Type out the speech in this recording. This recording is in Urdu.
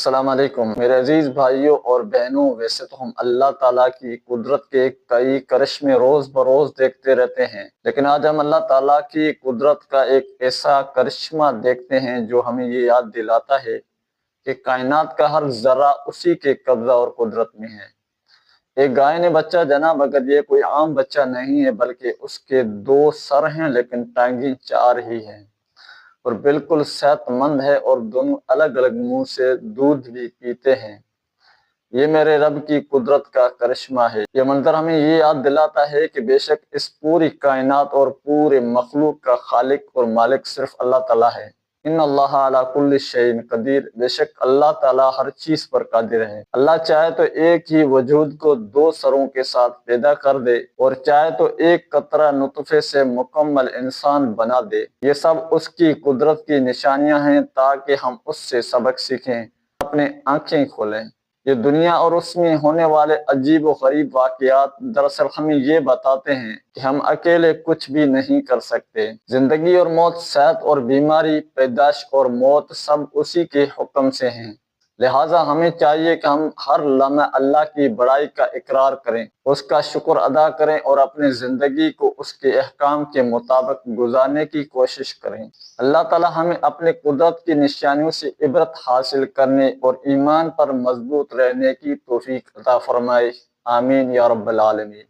السلام علیکم میرے عزیز بھائیوں اور بہنوں، ویسے تو ہم اللہ تعالیٰ کی قدرت کے کئی کرشمے روز بروز دیکھتے رہتے ہیں، لیکن آج ہم اللہ تعالیٰ کی قدرت کا ایک ایسا کرشمہ دیکھتے ہیں جو ہمیں یہ یاد دلاتا ہے کہ کائنات کا ہر ذرہ اسی کے قبضہ اور قدرت میں ہے۔ ایک گائے نے بچہ جنا، مگر یہ کوئی عام بچہ نہیں ہے، بلکہ اس کے 2 سر ہیں لیکن ٹانگیں 4 ہی ہیں، اور بالکل صحت مند ہے، اور دونوں الگ الگ منہ سے دودھ بھی پیتے ہیں۔ یہ میرے رب کی قدرت کا کرشمہ ہے۔ یہ منظر ہمیں یہ یاد دلاتا ہے کہ بے شک اس پوری کائنات اور پورے مخلوق کا خالق اور مالک صرف اللہ تعالیٰ ہے۔ ان اللہ علی کل شیء قدیر، بے شک اللہ تعالیٰ ہر چیز پر قادر ہے۔ اللہ چاہے تو ایک ہی وجود کو 2 سروں کے ساتھ پیدا کر دے، اور چاہے تو ایک قطرہ نطفے سے مکمل انسان بنا دے۔ یہ سب اس کی قدرت کی نشانیاں ہیں تاکہ ہم اس سے سبق سیکھیں، اپنے آنکھیں کھولیں۔ یہ دنیا اور اس میں ہونے والے عجیب و غریب واقعات دراصل ہمیں یہ بتاتے ہیں کہ ہم اکیلے کچھ بھی نہیں کر سکتے۔ زندگی اور موت، صحت اور بیماری، پیدائش اور موت سب اسی کے حکم سے ہیں، لہٰذا ہمیں چاہیے کہ ہم ہر لمحہ اللہ کی بڑائی کا اقرار کریں، اس کا شکر ادا کریں اور اپنی زندگی کو اس کے احکام کے مطابق گزارنے کی کوشش کریں۔ اللہ تعالی ہمیں اپنے قدرت کی نشانیوں سے عبرت حاصل کرنے اور ایمان پر مضبوط رہنے کی توفیق عطا فرمائے۔ آمین یا رب العالمین۔